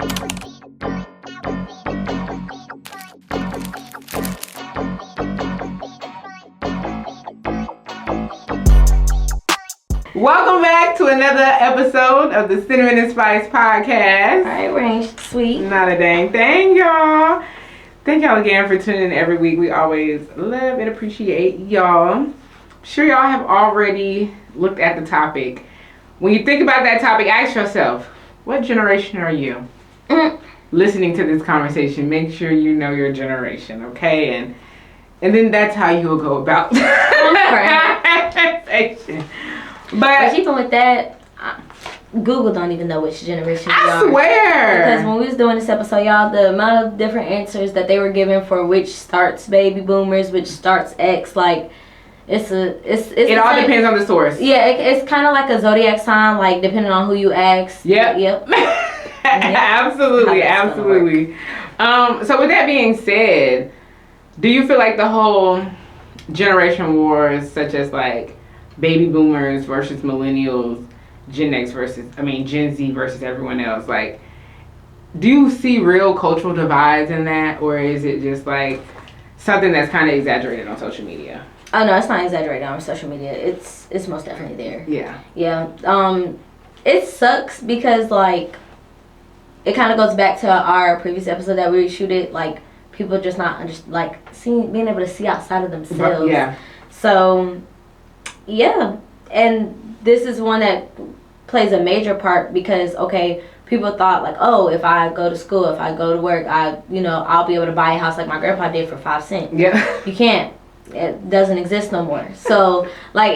Welcome back to another episode of the Cinnamon and Spice Podcast. All right, we ain't sweet. Not a dang thing, y'all. Thank y'all again for tuning in every week. We always love and appreciate y'all. I'm sure y'all have already looked at the topic. When you think about that topic, ask yourself, what generation are you? Listening to this conversation, make sure you know your generation, okay? And then that's how you'll go about conversation. But even with that, Google don't even know which generation we are. I swear. Because when we was doing this episode, y'all, the amount of different answers that they were giving for which starts baby boomers, which starts X, like it all depends on the source. Yeah, it's kind of like a zodiac sign, like depending on who you ask. Yep. Absolutely. So with that being said, do you feel like the whole generation wars, such as like baby boomers versus millennials, Gen Z versus everyone else, like, do you see real cultural divides in that, or is it just like something that's kind of exaggerated on social media? Oh no, it's not exaggerated on social media. It's most definitely there. Yeah. It sucks because like it kind of goes back to our previous episode that we shooted, like people just not being able to see outside of themselves. Yeah. So yeah, and this is one that plays a major part because, okay, people thought like, oh, if I go to school, if I go to work, I'll be able to buy a house like my grandpa did for 5 cents. Yeah. You can't. It doesn't exist no more. So like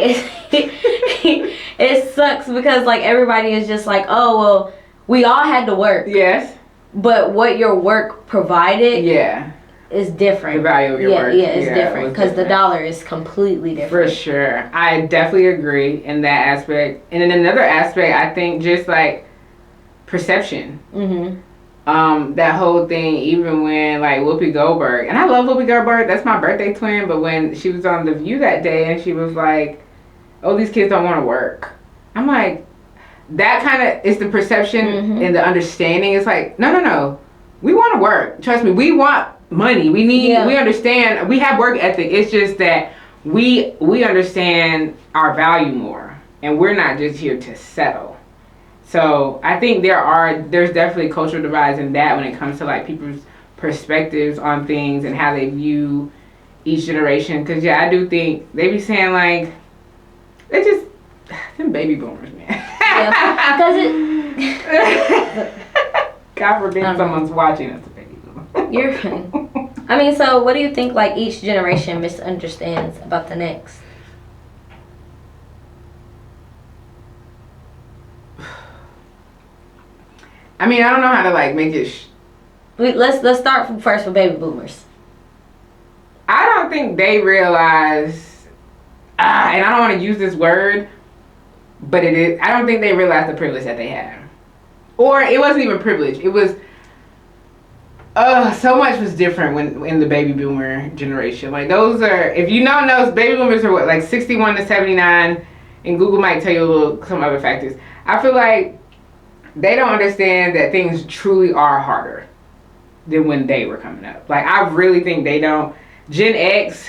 it sucks because like everybody is just like, oh, well, we all had to work. Yes. But what your work provided. Yeah. Is different. The value of your work. Yeah, it's different because the dollar is completely different. For sure. I definitely agree in that aspect. And in another aspect, I think just like perception. Mm-hmm. That whole thing, even when like Whoopi Goldberg, and I love Whoopi Goldberg, that's my birthday twin, but when she was on The View that day and she was like, oh, these kids don't want to work. I'm like, that kind of is the perception and the understanding. It's like, no. We want to work. Trust me, we want money. We understand, we have work ethic. It's just that we understand our value more, and we're not just here to settle. So I think there's definitely cultural divides in that when it comes to like people's perspectives on things and how they view each generation. Because I do think they be saying like, they just them baby boomers, man. Yeah, because God forbid someone's watching us. You're I mean, so what do you think like each generation misunderstands about the next? I mean, I don't know how to like make it let's start from first with baby boomers. I don't think they realize and I don't want to use this word, but it is, I don't think they realize the privilege that they have. Or it wasn't even privilege. It was so much was different when in the baby boomer generation. Like those are, if you don't know, baby boomers are what, like 61 to 79, and Google might tell you some other factors. I feel like they don't understand that things truly are harder than when they were coming up. Like I really think they don't. Gen X,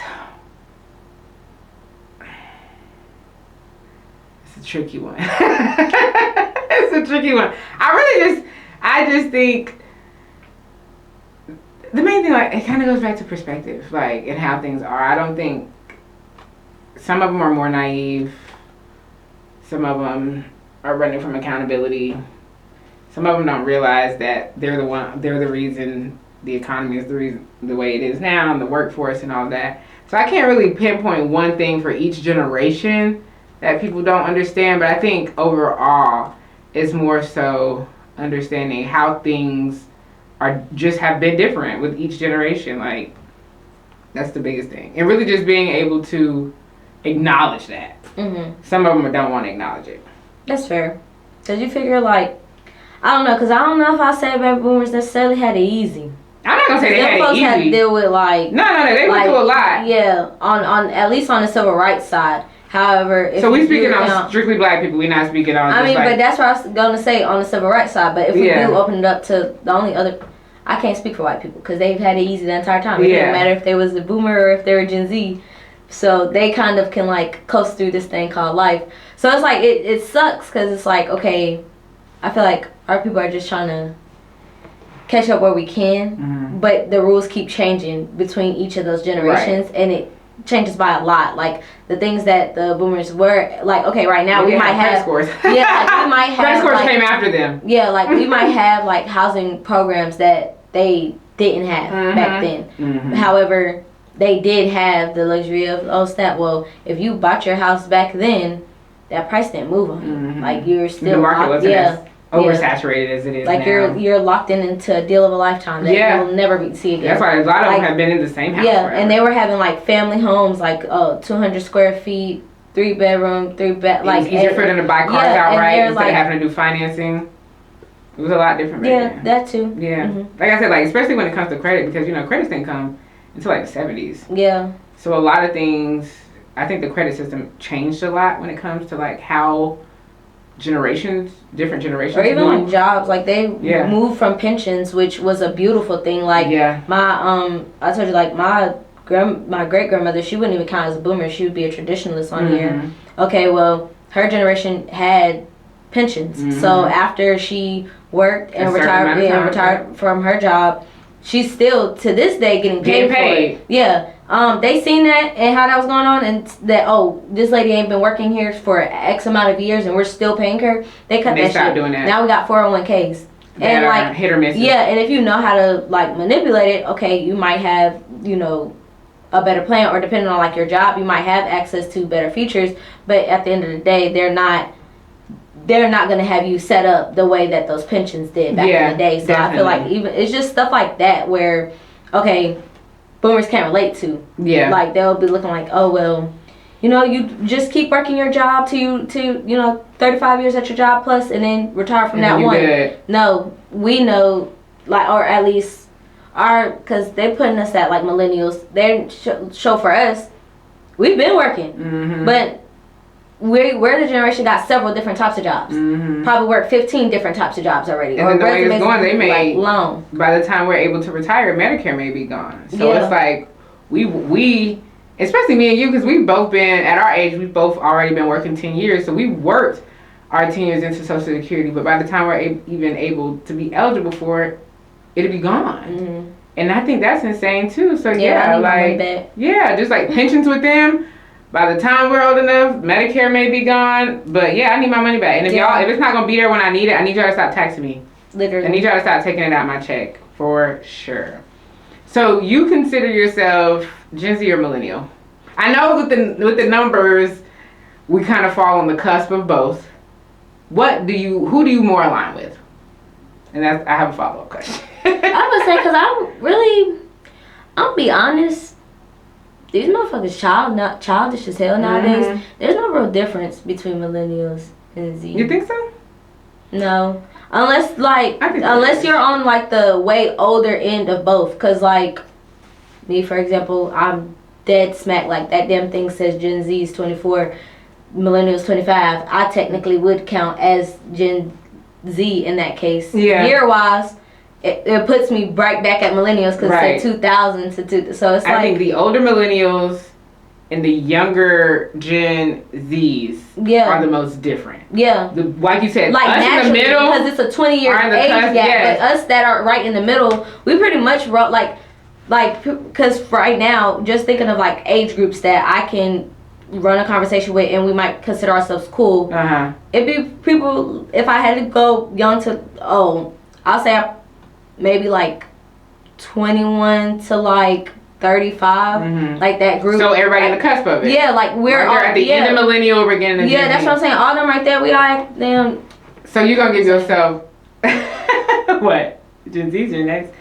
it's a tricky one. It's a tricky one. I just think the main thing, like, it kind of goes back to perspective, like, and how things are. I don't think, some of them are more naive. Some of them are running from accountability. Some of them don't realize that they're the reason the economy is the way it is now, and the workforce and all that. So I can't really pinpoint one thing for each generation that people don't understand, but I think overall it's more so understanding how things have been different with each generation. Like, that's the biggest thing, and really just being able to acknowledge that. Mm-hmm. Some of them don't want to acknowledge it. That's fair, because you figure, like, I don't know, because I don't know if I say baby boomers necessarily had it easy. I'm not gonna say they had it easy. Had to deal with like no, they went through a lot. Yeah, on at least on the civil rights side, However, if so we speaking on strictly black people. We're not speaking on. I mean, but that's what I was gonna say on the civil rights side. But if we do open it up to the only other, I can't speak for white people because they've had it easy the entire time. It didn't matter if they was a boomer or if they were Gen Z. So they kind of can like coast through this thing called life. So it's like it sucks because it's like, okay, I feel like our people are just trying to catch up where we can, but the rules keep changing between each of those generations, and it changes by a lot. Like the things that the boomers were like, okay, right now we might have scores. Like we might have credit scores came after them. Yeah, like we might have like housing programs that they didn't have back then. However, they did have the luxury of if you bought your house back then, that price didn't move on you. Like you're still the market wasn't as oversaturated as it is like now. You're locked into a deal of a lifetime that you'll never see again. That's why a lot of them have been in the same house forever. And they were having like family homes, like 200 square feet, 3 bedroom, 3 bed. Like it's easier for them to buy cars outright instead of having to do financing. It was a lot different back then. That too. Yeah, like I said, like especially when it comes to credit, because credits didn't come until like the 70s. Yeah. So a lot of things, I think the credit system changed a lot when it comes to like how different generations, or even like jobs, like they moved from pensions, which was a beautiful thing. Like my I told you, like my great grandmother, she wouldn't even count as a boomer. She would be a traditionalist on here. Okay, well her generation had pensions, so after she worked and retired from her job, she's still to this day getting paid for it. Yeah. They seen that and how that was going on, and that this lady ain't been working here for X amount of years and we're still paying her. They cut that shit. Doing that. Now we got 401ks and like hit or miss. Yeah, and if you know how to like manipulate it, okay, you might have a better plan, or depending on like your job, you might have access to better features. But at the end of the day, they're not going to have you set up the way that those pensions did back in the day. So definitely. I feel like even it's just stuff like that where, okay, boomers can't relate to. Yeah. Like they'll be looking like, oh well, you just keep working your job to 35 years at your job plus, and then retire from that one. Good. No, we know, like, or at least because they're putting us at like millennials. They show for us, we've been working, but we're the generation got several different types of jobs. Probably worked 15 different types of jobs already. And then the way it's going, they may long. By the time we're able to retire, Medicare may be gone. So it's like we, especially me and you, because we've both been at our age. We've both already been working 10 years. So we worked our 10 years into Social Security. But by the time we're even able to be eligible for it, it'll be gone. And I think that's insane too. So just like pensions with them. By the time we're old enough, Medicare may be gone, but I need my money back. And if it's not gonna be there when I need it, I need y'all to stop taxing me. Literally. I need y'all to stop taking it out of my check for sure. So you consider yourself Gen Z or millennial? I know with the numbers, we kind of fall on the cusp of both. Who do you more align with? And I have a follow-up question. I would say, because I'll be honest. These motherfuckers childish as hell nowadays. There's no real difference between millennials and Z. You think so? No, unless you're on like the way older end of both. Cause like me, for example, I'm dead smack. Like that damn thing says Gen Z is 24, millennials 25. I technically would count as Gen Z in that case. Yeah. Year wise. It puts me right back at millennials because it's 2000 to 2. So it's I think the older millennials and the younger Gen Zs are the most different. Yeah. Like you said, like us in the middle, because it's a 20-year age gap. But us that are right in the middle, we pretty much wrote like because right now, just thinking of like age groups that I can run a conversation with and we might consider ourselves cool. It'd be people, if I had to go young to I'll say maybe like 21 to like 35, like that group. So everybody in the cusp of it. Yeah, like we're all at the end of millennial, we're getting the Gen Z. That's what I'm saying. All them right there, we like them. So you're gonna give yourself what? Gen Z's your next.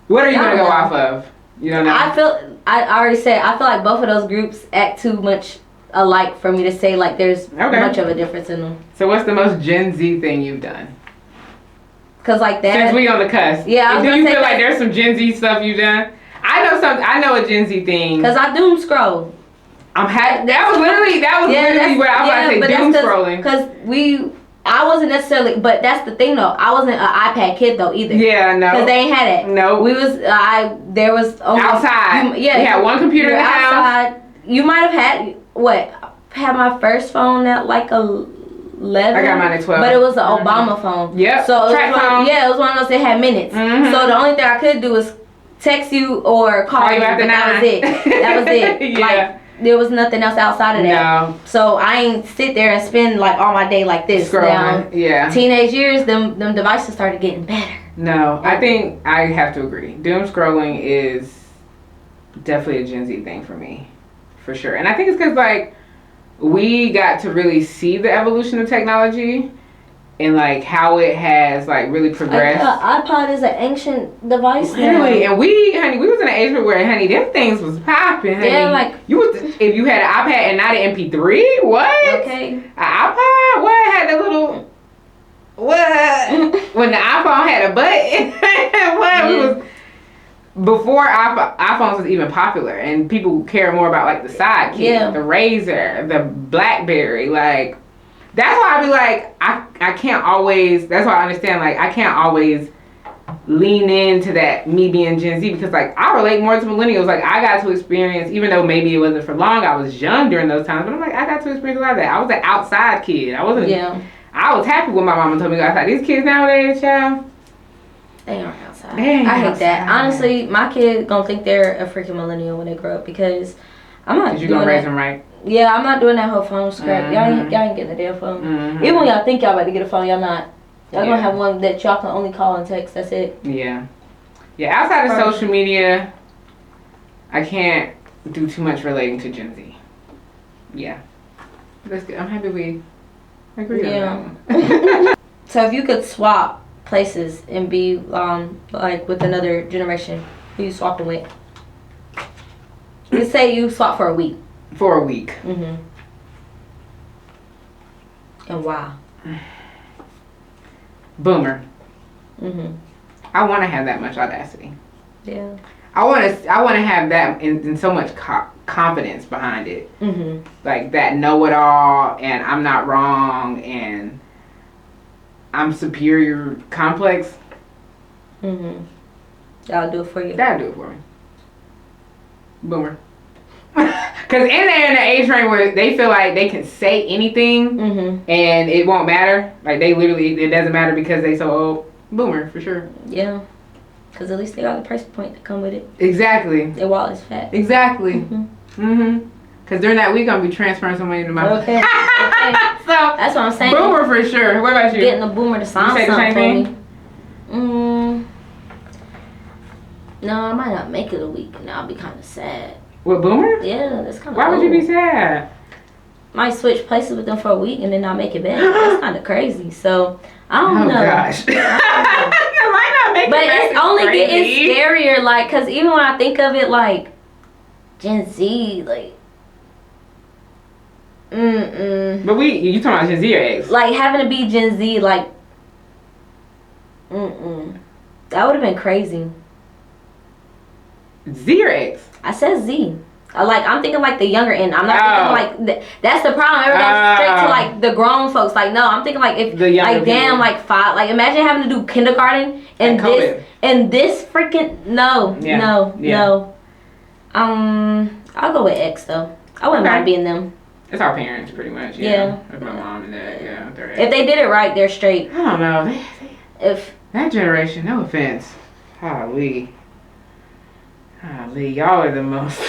What are you gonna go off of? You don't know. I already said I feel like both of those groups act too much alike for me to say like there's much of a difference in them. So what's the most Gen Z thing you've done? Cause like that. Since we on the cusp. Yeah. Do you feel like there's some Gen Z stuff you've done? I know a Gen Z thing. Cause I doom scroll. That was literally what I was about to say. Doom scrolling. Because I wasn't necessarily, but that's the thing though. I wasn't an iPad kid though either. Yeah, no. Because they ain't had it. No. There was only, outside. You had one computer in the house. You might have had had my first phone at like 11. I got mine at 12. But it was an Obama phone. Yep. So it was one of those that had minutes. Mm-hmm. So the only thing I could do was text you or call you after 9. That was it. That was it. Yeah. Like, there was nothing else outside of that. No. So I ain't sit there and spend like all my day like this. Scrolling. Yeah. Teenage years, them devices started getting better. No, I think I have to agree. Doom scrolling is definitely a Gen Z thing for me. For sure. And I think it's because like we got to really see the evolution of technology and like how it has like really progressed. iPod is an ancient device. Literally, now. And we was in an age where them things was popping. Yeah, like if you had an iPad and not an MP3, what? Okay. An iPod? What had the little what? When the iPhone had a button? What? Yeah. It was before iPhones was even popular, and people care more about like the Sidekick, the Razor, the BlackBerry, like. That's why I be like, I can't always, that's why I understand, like, I can't always lean into that, me being Gen Z, because, like, I relate more to millennials. Like, I got to experience, even though maybe it wasn't for long, I was young during those times, but I'm like, I got to experience a lot of that. I was an outside kid. I wasn't, I was happy when my mama told me to go outside. These kids nowadays, child. They aren't outside. I hate that. Honestly, my kid gonna think they're a freaking millennial when they grow up, because I'm not doing that. You gonna raise them right? Yeah, I'm not doing that whole phone scrap. Mm-hmm. Y'all ain't getting a damn phone. Mm-hmm. Even when y'all think y'all about to get a phone, y'all not. Y'all gonna have one that y'all can only call and text. That's it. Yeah. Yeah, outside of social media, I can't do too much relating to Gen Z. Yeah. That's good. I'm happy we agreed on that one. So if you could swap places and be like with another generation, who you swapping with? Let's say you swap for a week. For a week. Mm-hmm. And why? Boomer. Mm-hmm. I want to have that much audacity. Yeah. I want to have that in so much confidence behind it. Mm-hmm. Like that know-it-all, and I'm not wrong, and I'm superior complex. Mm-hmm. That'll do it for you. That'll do it for me. Boomer. Because they're in the age range where they feel like they can say anything and it won't matter. Like they literally, it doesn't matter because they so old. Boomer, for sure. Yeah. Because at least they got the price point to come with it. Exactly. Their wallet's fat. Exactly. Because during that week, I'm going to be transferring some money to my... Okay. So, that's what I'm saying. Boomer for sure. What about you? Getting a boomer to sign something for me. No, I might not make it a week, and I'll be kind of sad. With Boomer? Yeah, that's kind of Why would you be sad? Might switch places with them for a week and then not make it back. That's kind of crazy. So, I don't know. Oh, gosh. I might not make but it back. But it's only getting scarier, like, because even when I think of it, like, Gen Z, like, But you talking about Gen Z or X? Like, having to be Gen Z, like, that would have been crazy. Z or X? I said Z. I'm thinking like the younger end. I'm not thinking like that's the problem. Everybody's straight to like the grown folks. Like no, I'm thinking like if like damn like 5. Like imagine having to do kindergarten and this freaking no. I'll go with X though. I wouldn't mind being them. It's our parents pretty much. Yeah. It's my mom and dad. Yeah. If they did it right, they're straight. I don't know. If that generation, no offense, Golly, y'all are the most.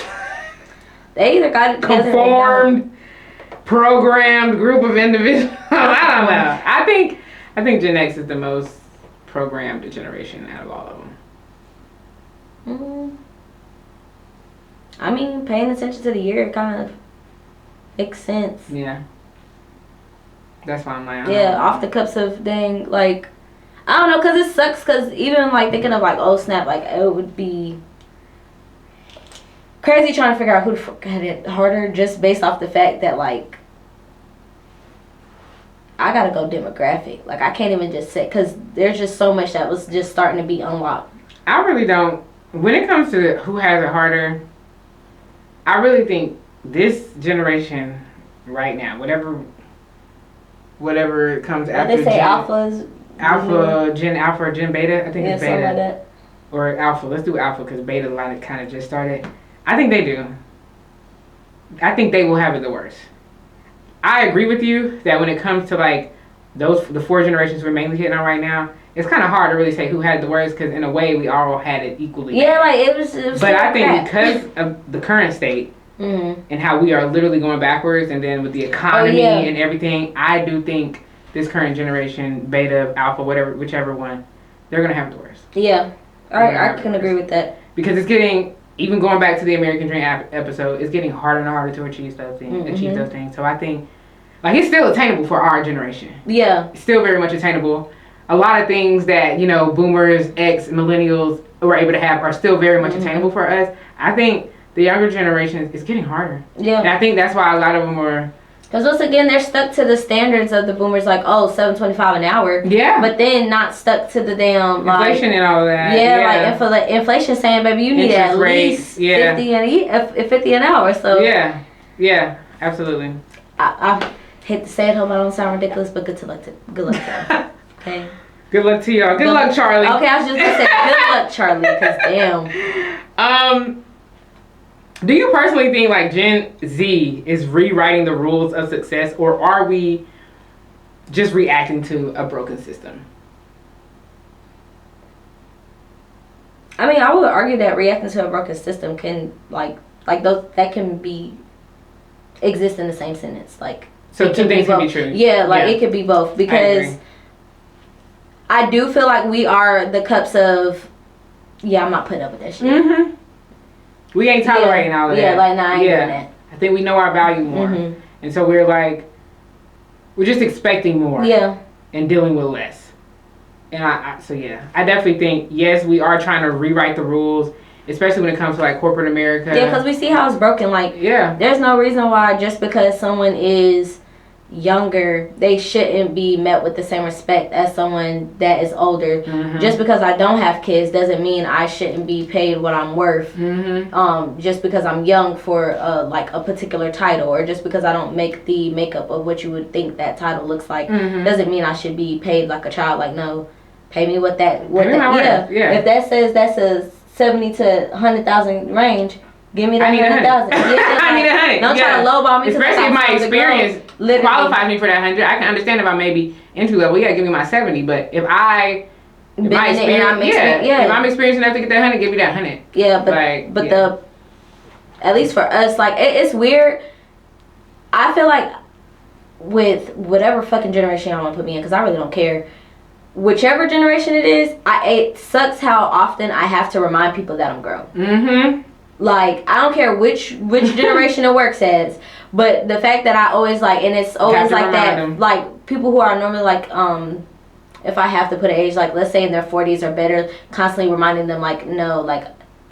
They either got it conformed, programmed group of individuals. I don't know. I think Gen X is the most programmed generation out of all of them. I mean, paying attention to the year kind of makes sense. Yeah. That's why I'm like. Off the cups of dang, like, I don't know, cause it sucks. Cause even like thinking of like, oh snap, like it would be crazy trying to figure out who the fuck had it harder just based off the fact that like I gotta go demographic. Like I can't even just say because there's just so much that was just starting to be unlocked. I really don't. When it comes to who has it harder, I really think this generation right now, whatever comes after. They say alphas. Alpha, Gen Alpha, or Gen Beta. I think it's Beta. Like that. Or Alpha. Let's do Alpha because Beta line kind of just started. I think they do. I think they will have it the worst. I agree with you that when it comes to like the 4 generations we're mainly hitting on right now, it's kind of hard to really say who had it the worst because in a way we all had it equally. Yeah, like it was but I think because of the current state and how we are literally going backwards, and then with the economy and everything, I do think this current generation, Beta, Alpha, whichever one, they're gonna have it the worst. Yeah, I can agree with that because it's getting. Even going back to the American Dream episode, it's getting harder and harder to achieve those things. So I think, like, it's still attainable for our generation. Yeah. It's still very much attainable. A lot of things that, boomers, X, millennials were able to have are still very much attainable for us. I think the younger generation is getting harder. Yeah. And I think that's why a lot of them are... Because once again, they're stuck to the standards of the boomers, like, $7.25 an hour. Yeah. But then not stuck to the damn inflation and all of that. Yeah, like inflation saying, baby, you need at least 50 an hour. So yeah, absolutely. I hate to say it, hope I don't sound ridiculous, but good luck to them. Okay. Good luck to y'all. Good luck, Charlie. Okay, I was just gonna say good luck, Charlie, because damn. Do you personally think like Gen Z is rewriting the rules of success, or are we just reacting to a broken system? I mean, I would argue that reacting to a broken system can like those that can be exist in the same sentence. Like so, two things can be true. Yeah, it could be both because I do feel like we are the cups of. Yeah, I'm not putting up with that shit. Mm-hmm. We ain't tolerating all of that. Yeah, like, nah, I ain't doing that. I think we know our value more. Mm-hmm. And so we're just expecting more. Yeah. And dealing with less. And I definitely think, yes, we are trying to rewrite the rules, especially when it comes to, like, corporate America. Yeah, because we see how it's broken. Like, there's no reason why just because someone is younger, they shouldn't be met with the same respect as someone that is older. Mm-hmm. Just because I don't have kids doesn't mean I shouldn't be paid what I'm worth. Mm-hmm. Just because I'm young for a particular title, or just because I don't make the makeup of what you would think that title looks like, doesn't mean I should be paid like a child. Like, no, pay me what that. If that says that's a 70 to 100,000 range. Give me that 100,000. I need 100. Don't try to lowball me. Especially if my experience qualifies me for that 100. I can understand if I maybe entry level. You gotta give me my 70. But if I'm experienced enough to get that 100, give me that 100. Yeah, but at least for us, like it's weird. I feel like with whatever fucking generation y'all want to put me in, because I really don't care. Whichever generation it is, it sucks how often I have to remind people that I'm grown. Mm-hmm. Like, I don't care which generation it works as, but the fact that I always and it's always like that, them. Like, people who are normally if I have to put an age, like, let's say in their 40s or better, constantly reminding them, like, no, like,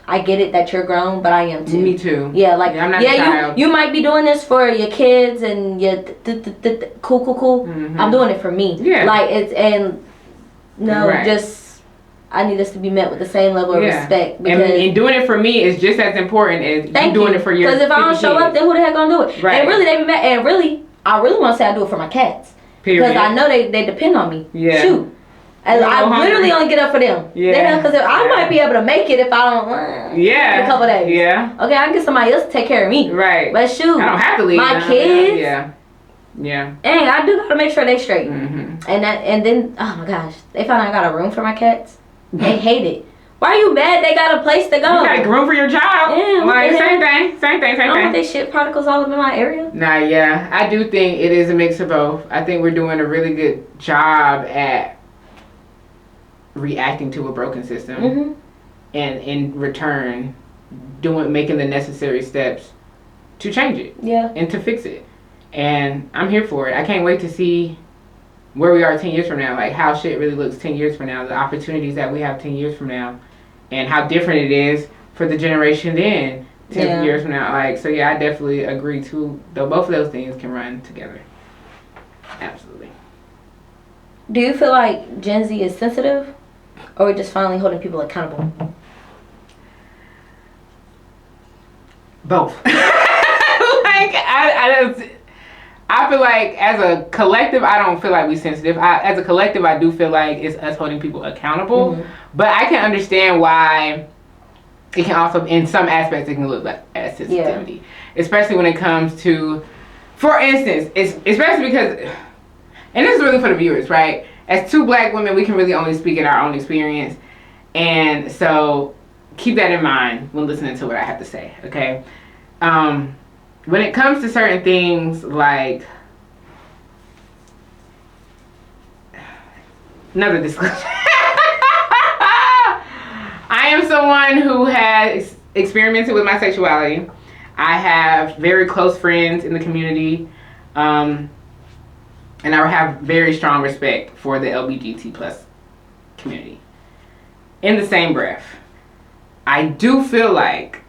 I get it that you're grown, but I am too. Me too. Yeah, like, I'm not a child. You might be doing this for your kids and your cool. Mm-hmm. I'm doing it for me. Yeah. Like, just... I need us to be met with the same level of respect. And doing it for me is just as important as you doing it for your kids. Because if I don't show up, then who the heck gonna do it? Right. And really, I really want to say I do it for my cats. Because I know they depend on me. Yeah. Shoot. I literally only get up for them. Yeah. Because I might be able to make it if I don't. In a couple days. Yeah. Okay, I can get somebody else to take care of me. Right. But shoot. I don't have to leave. My kids. Yeah. Yeah. And I do gotta make sure they straight. Mm-hmm. And then, oh my gosh, they found out I got a room for my cats. They hate it. Why are you mad? They got a place to go. You got room for your child. Yeah, like same thing. I don't want they shit particles all up in my area. Nah, yeah, I do think it is a mix of both. I think we're doing a really good job at reacting to a broken system, and in return, making the necessary steps to change it. Yeah, and to fix it. And I'm here for it. I can't wait to see where we are 10 years from now, like how shit really looks 10 years from now, the opportunities that we have 10 years from now, and how different it is for the generation then 10 years from now. Like, so yeah, I definitely agree too, though both of those things can run together. Absolutely. Do you feel like Gen Z is sensitive, or we're just finally holding people accountable? Both. I feel like as a collective, I don't feel like we're sensitive. As a collective, I do feel like it's us holding people accountable. Mm-hmm. But I can understand why it can also, in some aspects, it can look like as sensitivity. Yeah. Especially when it comes to, for instance, especially because, and this is really for the viewers, right? As two black women, we can really only speak in our own experience. And so keep that in mind when listening to what I have to say, okay? When it comes to certain things like, another discussion. I am someone who has experimented with my sexuality. I have very close friends in the community, and I have very strong respect for the LGBT plus community. In the same breath, I do feel like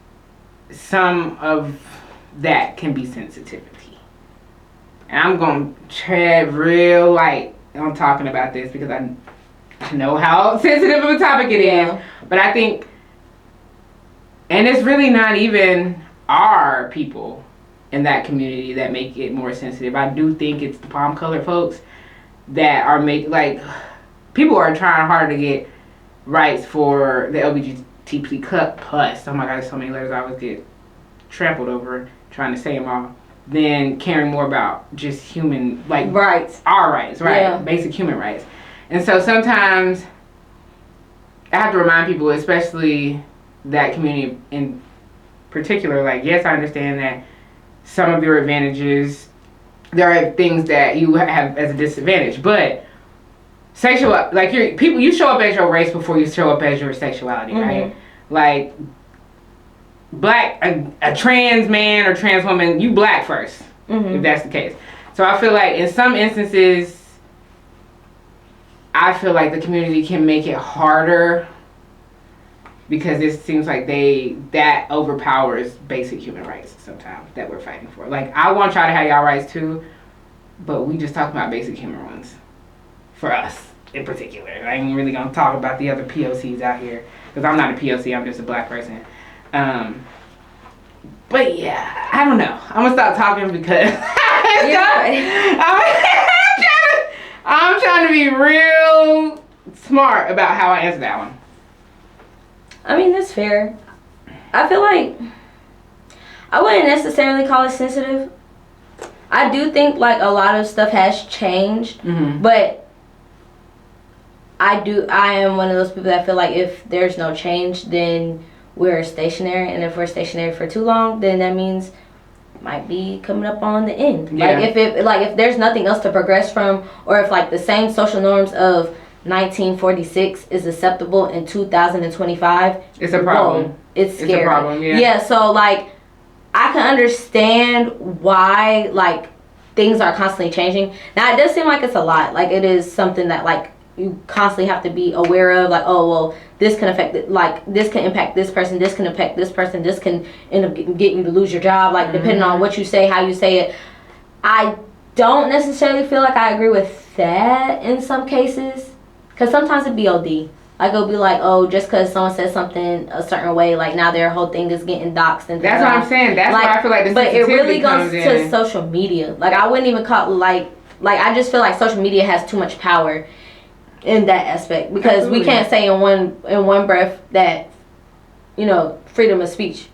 some of that can be sensitivity. And I'm going to tread real light on talking about this because I know how sensitive of a topic it is. But I think, and it's really not even our people in that community that make it more sensitive. I do think it's the palm colored folks that are people are trying hard to get rights for the LGBT plus. Oh my God, there's so many letters I always get trampled over trying to say them all, than caring more about just human, rights. Our rights, right? Yeah. Basic human rights. And so sometimes I have to remind people, especially that community in particular, yes, I understand that some of your advantages, there are things that you have as a disadvantage, but you show up as your race before you show up as your sexuality, mm-hmm. right? A trans man or trans woman, you black first, mm-hmm. if that's the case. So I feel like in some instances, I feel like the community can make it harder because it seems like that overpowers basic human rights sometimes that we're fighting for. I want y'all to have y'all rights too, but we just talking about basic human ones for us in particular. I ain't really gonna talk about the other POCs out here because I'm not a POC, I'm just a black person. But yeah, I don't know. I'm gonna stop talking because I'm trying to be real smart about how I answer that one. I mean, that's fair. I feel like I wouldn't necessarily call it sensitive. I do think a lot of stuff has changed, mm-hmm. but I am one of those people that feel like if there's no change, then we're stationary, and if we're stationary for too long, then that means it might be coming up on the end. Yeah. If there's nothing else to progress from, or if the same social norms of 1946 is acceptable in 2025, it's a problem. Whoa, it's scary. It's a problem. Yeah. Yeah. So I can understand why things are constantly changing. Now it does seem like it's a lot. It is something that you constantly have to be aware of. This can affect this can impact this person, this can affect this person, this can end up getting you to lose your job, mm-hmm. depending on what you say, how you say it. I don't necessarily feel like I agree with that in some cases, because sometimes it'd be OD. It'll be just because someone says something a certain way, now their whole thing is getting doxxed and that's what I'm saying. That's why I feel like the sensitivity but it really goes to social media. I wouldn't even call I just feel like social media has too much power in that aspect, because Absolutely. We can't say in one breath that freedom of speech,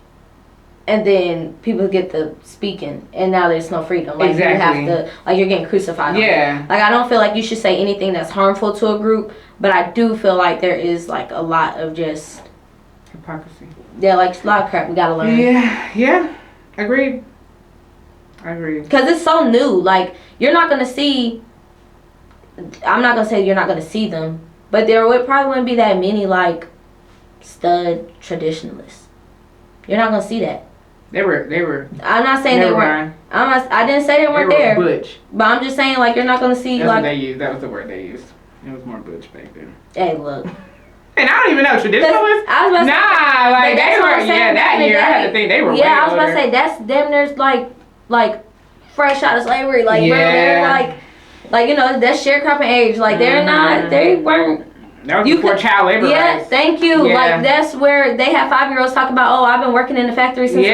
and then people get the speaking and now there's no freedom. Exactly. You have to you're getting crucified. Yeah. I don't feel like you should say anything that's harmful to a group, but I do feel like there is a lot of just hypocrisy. Yeah, a lot of crap we gotta learn. Yeah. Agreed. I agree. Because it's so new. You're not gonna see. I'm not gonna say you're not gonna see them, but there probably wouldn't be that many stud traditionalists. You're not gonna see that. They were. I'm not saying they weren't. I didn't say they weren't there. Butch. But I'm just saying you're not gonna see That's what they used. That was the word they used. It was more butch back then. Hey, look. And I don't even know traditionalists. They were. Yeah, that year I had to think they were. Yeah, I was about to say that's them. There's fresh out of slavery. Bro, they're that's sharecropping age. They're not. They weren't. That was before child labor rights. Yeah, thank you. Yeah. That's where they have 5-year-olds talk about, I've been working in the factory since.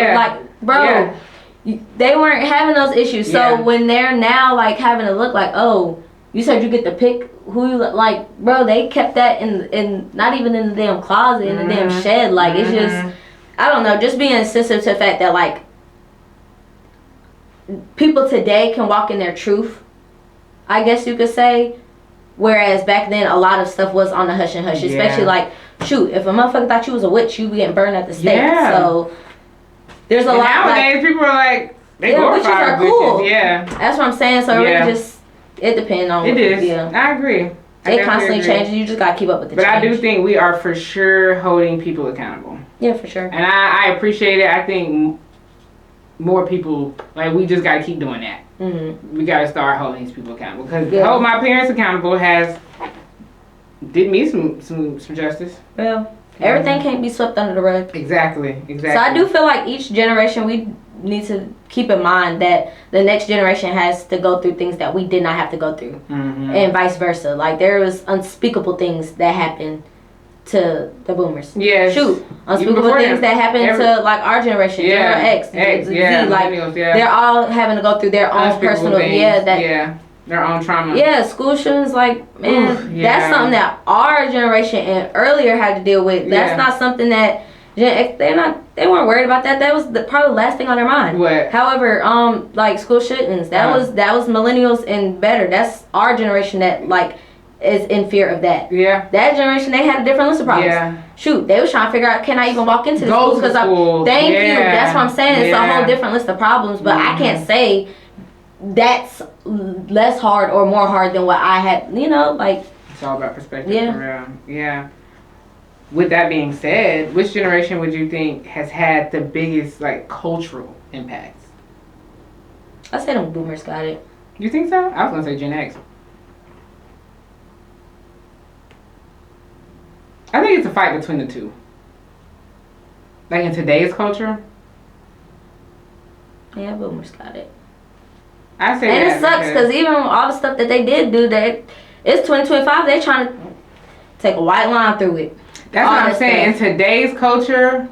Bro, they weren't having those issues. So when they're now like having to look like, oh, you said you get to pick who you like, bro. They kept that in not even in the damn closet, in the damn shed. Like it's just, I don't know, just being sensitive to the fact that like people today can walk in their truth, I guess you could say. Whereas back then, a lot of stuff was on the hush and hush, especially like, shoot, if a motherfucker thought you was a witch, you be getting burned at the stake. Yeah. So there's a lot. Nowadays, people are like, they witches are cool. Yeah, that's what I'm saying. So it really just, it depends on. It is. Yeah, I agree. They constantly change. You just gotta keep up with the change. But I do think we are for sure holding people accountable. Yeah, for sure. And I appreciate it. I think more people, like, we just gotta keep doing that. Mm-hmm. We gotta start holding these people accountable, because hold my parents accountable did me some justice. Well, everything can't be swept under the rug. Exactly. So I do feel like each generation we need to keep in mind that the next generation has to go through things that we did not have to go through, and vice versa. Like there was unspeakable things that happened to the boomers. Yeah. Shoot. Unspeakable things that happened to like our generation, Generation X, Z, like they're all having to go through their own personal their own trauma. Yeah, school shootings, like, man, that's something that our generation and earlier had to deal with. That's not something that Gen X, they weren't worried about that. That was probably the last thing on their mind. What? However, like school shootings, that was millennials and better. That's our generation that like is in fear of that. Yeah. That generation, they had a different list of problems. Yeah. Shoot, they was trying to figure out, can I even walk into the school? Because thank you. That's what I'm saying. It's a whole different list of problems, but I can't say that's less hard or more hard than what I had. You know, like it's all about perspective. Yeah. Yeah. With that being said, which generation would you think has had the biggest like cultural impacts? I say them boomers got it. You think so? I was gonna say Gen X. I think it's a fight between the two. Like in today's culture. Yeah, boomers got it. I say and it sucks because even all the stuff that they did do, it's 2025. They're trying to take a white line through it. That's what I'm saying. In today's culture.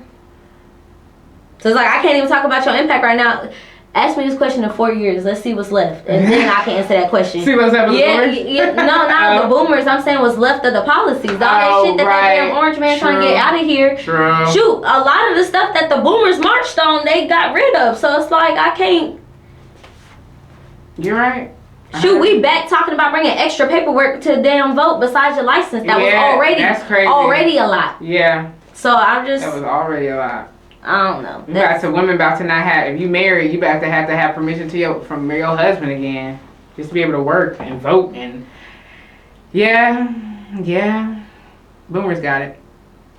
So it's like, I can't even talk about your impact right now. Ask me this question in 4 years. Let's see what's left. And then I can answer that question. See what's left of the boomers? No, not the boomers. I'm saying what's left of the policies. All that shit that damn orange man trying to get out of here. True. Shoot, a lot of the stuff that the boomers marched on, they got rid of. So it's like, I can't. You're right. Shoot, we back talking about bringing extra paperwork to damn vote besides your license. That was already a lot. Yeah. So I'm just. That was already a lot. I don't know. Women about to not have. If you married, you about to have permission from your husband again, just to be able to work and vote and. Yeah. Boomers got it.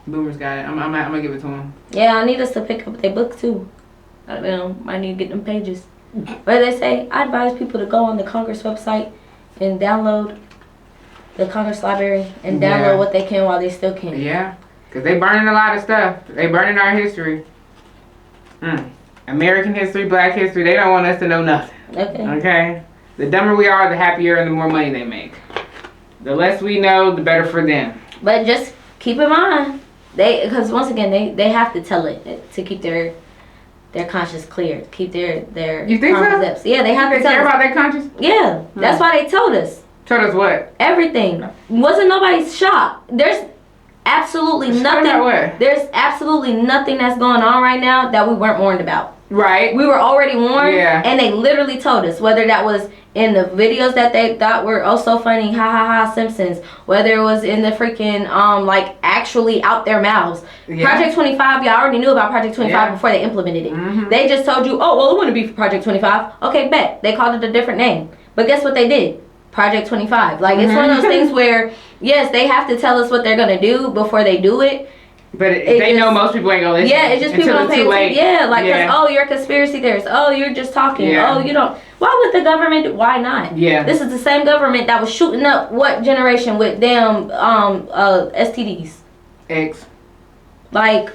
I'm gonna give it to them. Yeah, I need us to pick up their book too. I need to get them pages. But they say, I advise people to go on the Congress website and download the Congress library and download what they can while they still can. Yeah, because they burning a lot of stuff. They burning our history. American history, Black history, they don't want us to know nothing. Okay? The dumber we are, the happier and the more money they make. The less we know, the better for them. But just keep in mind, because once again, they have to tell it to keep their conscience clear, keep their you think so? Steps. Yeah, they have to care about their conscience. Yeah, that's why they told us. Told us what? Everything. Wasn't nobody's shocked. There's absolutely nothing. There's absolutely nothing that's going on right now that we weren't warned about. Right. We were already warned, and they literally told us, whether that was in the videos that they thought were oh so funny, ha ha ha, Simpsons, whether it was in the freaking like actually out their mouths. Project 25, y'all already knew about Project 25 before they implemented it. They just told you, oh well, it wouldn't be for Project 25. Okay, bet. They called it a different name, but guess what they did? Project 25. Like it's one of those things where yes, they have to tell us what they're gonna do before they do it. But they know most people ain't gonna listen. Yeah, it's just people don't pay attention. Yeah, like, oh, you're a conspiracy theorist. Oh, you're just talking. Oh, you don't. Why would the government do? Why not? Yeah. This is the same government that was shooting up what generation with damn STDs? X. Like,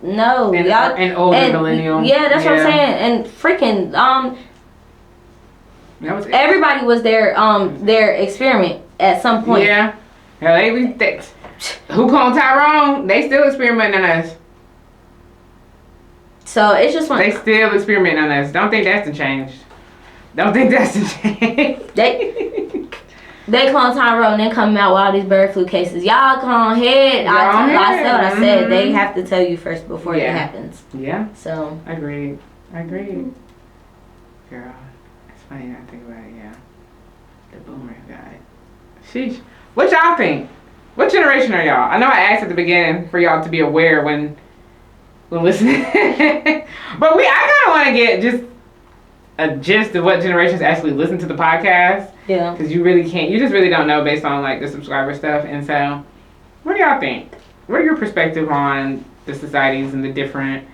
no. And older millennial. Yeah, that's what I'm saying. And freaking everybody was their experiment at some point. Yeah. Hell, who called Tyrone? They still experimenting on us. So it's just they still experimenting on us. Don't think that's the change. Don't think that's the change. They clone Tyrone and then come out with all these bird flu cases. Y'all go ahead. I said what I said. They have to tell you first before it happens. Yeah. So. Agreed. Girl, it's funny I think about it. Yeah. The boomer guy. Sheesh. What y'all think? What generation are y'all? I know I asked at the beginning for y'all to be aware when listening, but I kind of want to get just a gist of what generations actually listen to the podcast. Yeah. Because you just really don't know based on like the subscriber stuff. And so, what do y'all think? What are your perspective on the societies and the different,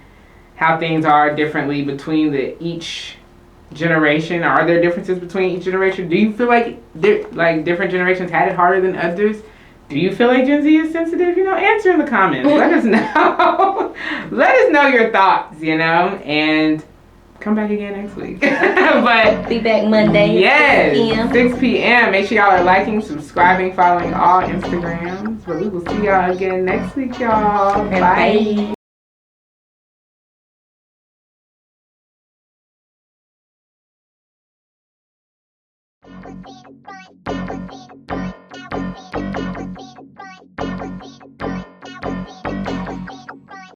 how things are differently between each generation? Are there differences between each generation? Do you feel like different generations had it harder than others? Do you feel like Gen Z is sensitive? Answer in the comments. Let us know. Let us know your thoughts, and come back again next week. But be back Monday. Yes, 6 p.m. Make sure y'all are liking, subscribing, following all Instagrams. But we will see y'all again next week, y'all. Bye. Bye.